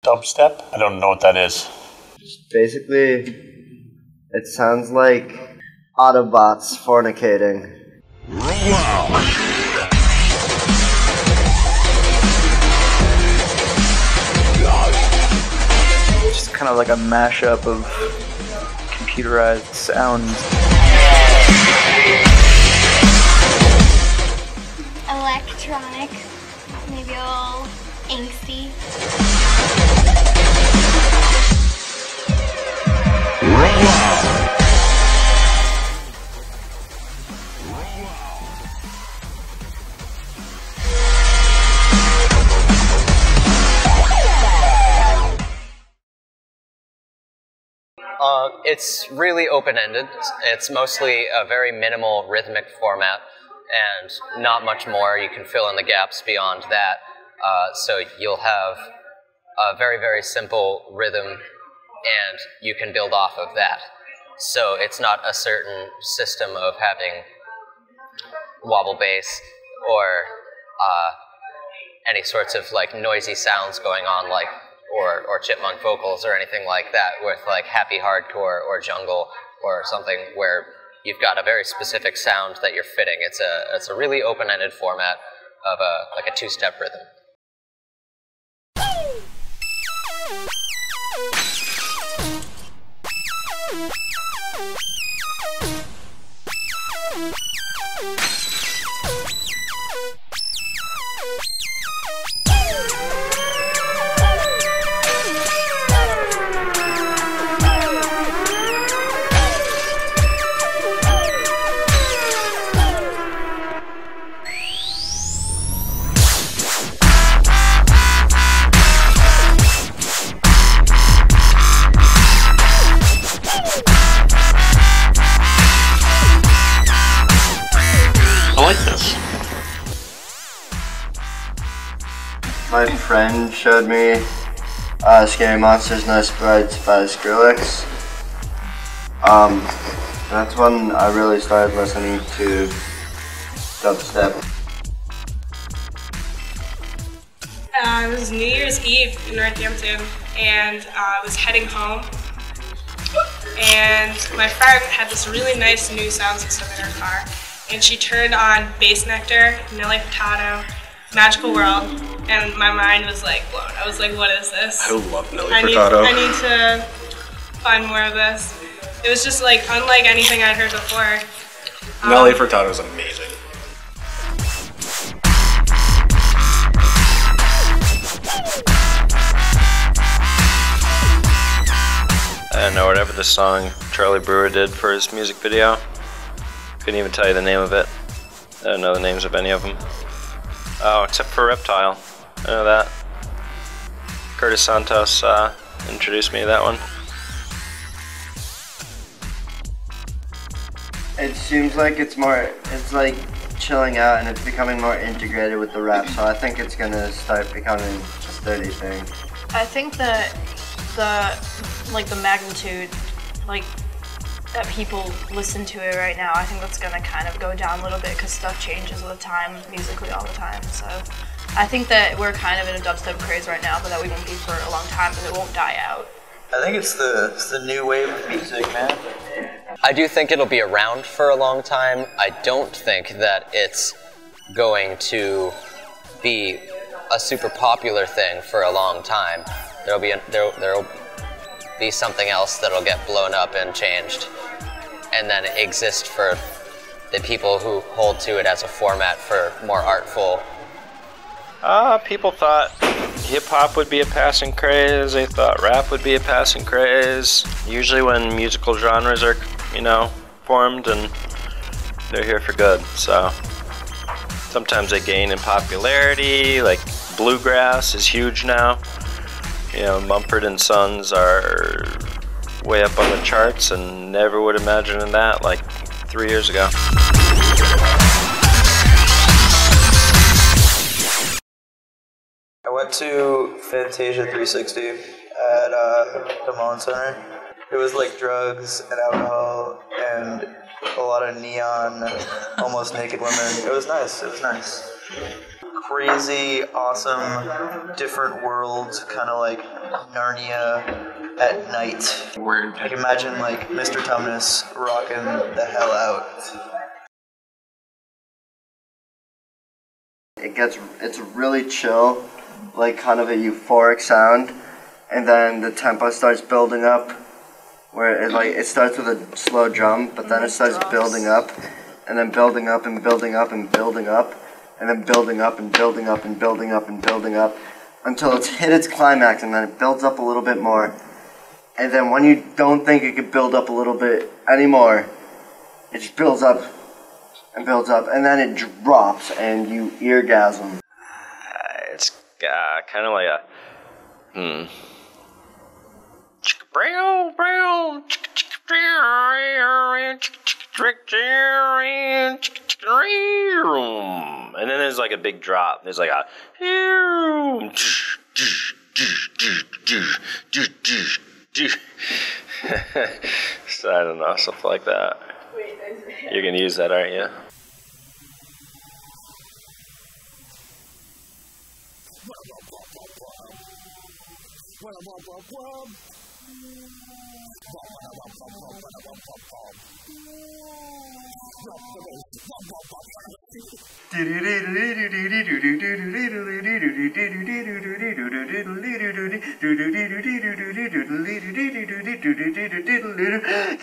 Dubstep? I don't know what that is. Basically, it sounds like Autobots fornicating. Roll out! Just kind of like a mashup of computerized sounds. Electronic, maybe a little angsty. Roll out! It's really open-ended. It's mostly a very minimal rhythmic format and not much more. You can fill in the gaps beyond that. So you'll have a very, very simple rhythm and you can build off of that. So it's not a certain system of having wobble bass or any sorts of like noisy sounds going on, like or chipmunk vocals or anything like that, with like happy hardcore or jungle or something where you've got a very specific sound that you're fitting. It's a really open-ended format of like a two-step rhythm. My friend showed me Scary Monsters No Sprites by Skrillex. That's when I really started listening to dubstep. It was New Year's Eve in Northampton, and I was heading home. And my friend had this really nice new sound system in her car, and she turned on Bass Nectar, Nelly Furtado, Magical World, and my mind was like blown. I was like, what is this? I love Nelly Furtado. I need to find more of this. It was just like unlike anything I'd heard before. Nelly Furtado is amazing. I don't know, whatever the song Charlie Brewer did for his music video. Couldn't even tell you the name of it. I don't know the names of any of them. Oh, except for Reptile. I know that. Curtis Santos introduced me to that one. It seems like it's like chilling out and it's becoming more integrated with the rap, so I think it's gonna start becoming a steady thing. I think that the magnitude, like, that people listen to it right now, I think that's gonna kind of go down a little bit because stuff changes all the time, musically all the time. So I think that we're kind of in a dubstep craze right now, but that we won't be for a long time, but it won't die out. I think it's the new wave of music, man. I do think it'll be around for a long time. I don't think that it's going to be a super popular thing for a long time. There'll be something else that'll get blown up and changed, and then exist for the people who hold to it as a format for more artful. People thought hip-hop would be a passing craze, they thought rap would be a passing craze. Usually when musical genres are, formed, and they're here for good, so. Sometimes they gain in popularity, like bluegrass is huge now. Mumford and Sons are way up on the charts, and never would imagine that like 3 years ago. I went to Fantasia 360 at the Mullen Center. It was like drugs and alcohol and a lot of neon, almost naked women. It was nice. It was nice. Crazy, awesome, different world, kind of like Narnia at night. Weird. I can imagine like Mr. Tumnus rocking the hell out. It's really chill, like kind of a euphoric sound, and then the tempo starts building up, where it starts with a slow drum, but then it starts building up, and then building up and building up and building up, and then building up and building up and building up and building up, until it's hit its climax, and then it builds up a little bit more, and then when you don't think it could build up a little bit anymore, it just builds up and builds up, and then it drops, and you eargasm. It's kind of like a and then there's like a big drop. There's like a so I don't know, something like that. You're gonna use that, aren't you?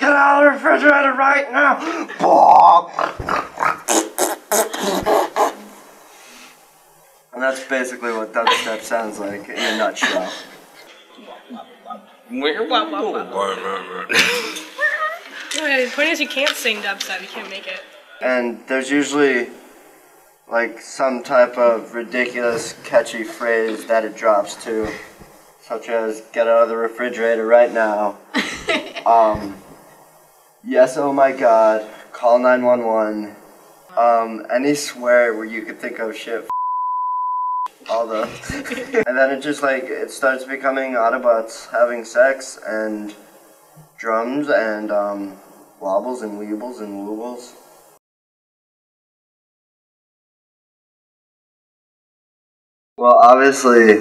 Get out of the refrigerator right now! And that's basically what dubstep sounds like in a nutshell. The point is you can't sing dubstep, you can't make it. And there's usually like some type of ridiculous catchy phrase that it drops to, such as get out of the refrigerator right now. Yes, oh my god, call 911. Any swear where you could think of shit, all those. And then it just like, it starts becoming Autobots having sex and drums and wobbles and weebles and woobles. Well, obviously,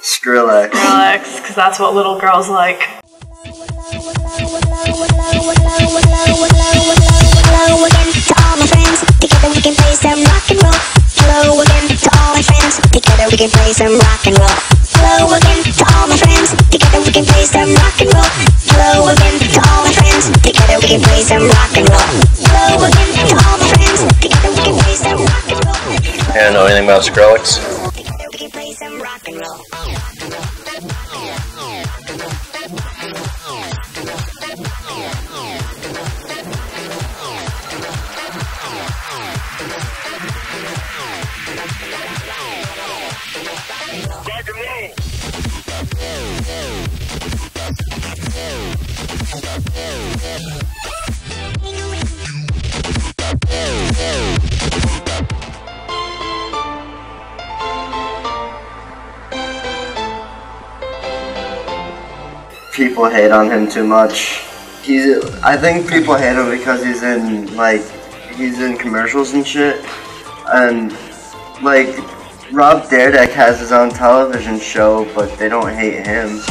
Skrillex. Skrillex, because that's what little girls like. Hello again to all my friends. Together we can play some rock and roll. Hello again to all my friends. Together we can play some rock and roll. Hello again to all my friends. Together we can play some rock and roll. Hello again to all my friends. Together we can play some rock and roll. Hello again to all my friends. Together we can play some rock and roll. You don't know anything about Skrillex? Together we can play some rock and roll. People hate on him too much. I think people hate him because he's in commercials and shit. And like Rob Dyrdek has his own television show, but they don't hate him.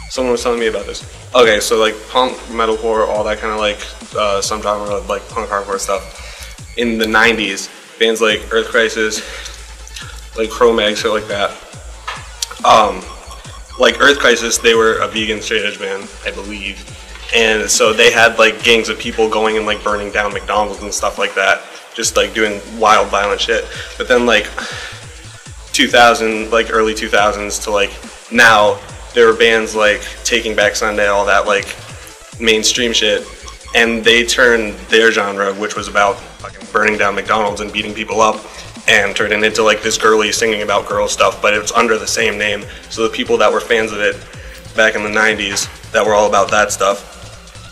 Someone was telling me about this. Okay, so like punk, metalcore, all that kind of like some genre of like punk hardcore stuff. In the 90s, bands like Earth Crisis, like Cro-Mag, shit like that. Like Earth Crisis, they were a vegan straight edge band, I believe. And so they had like gangs of people going and like burning down McDonald's and stuff like that. Just like doing wild, violent shit. But then like 2000, like early 2000s to like now, there were bands like Taking Back Sunday, all that like mainstream shit. And they turned their genre, which was about fucking burning down McDonald's and beating people up, and turned it into like this girly singing about girl stuff, but it's under the same name. So the people that were fans of it back in the 90s that were all about that stuff,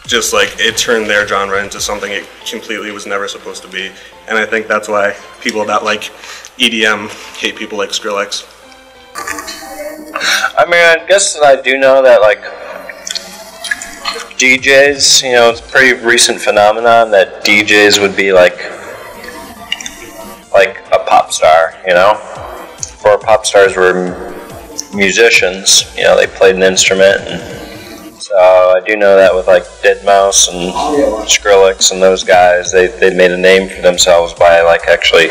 just like it turned their genre into something it completely was never supposed to be. And I think that's why people that like EDM hate people like Skrillex. I mean, I guess I do know that like DJs, you know, it's a pretty recent phenomenon that DJs would be like a pop star, you know? Before pop stars were musicians, you know, they played an instrument, and so I do know that with like Deadmau5 and Skrillex and those guys, they made a name for themselves by like actually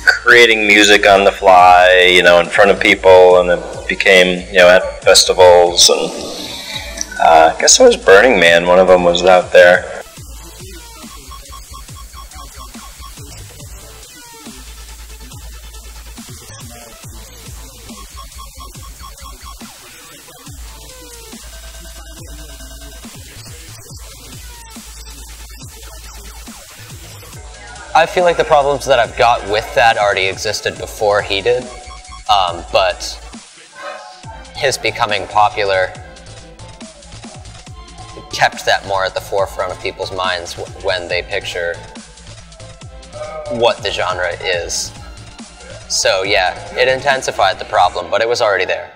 creating music on the fly, you know, in front of people, and it became, you know, at festivals, and I guess it was Burning Man, one of them was out there. I feel like the problems that I've got with that already existed before he did, but his becoming popular kept that more at the forefront of people's minds when they picture what the genre is. So yeah, it intensified the problem, but it was already there.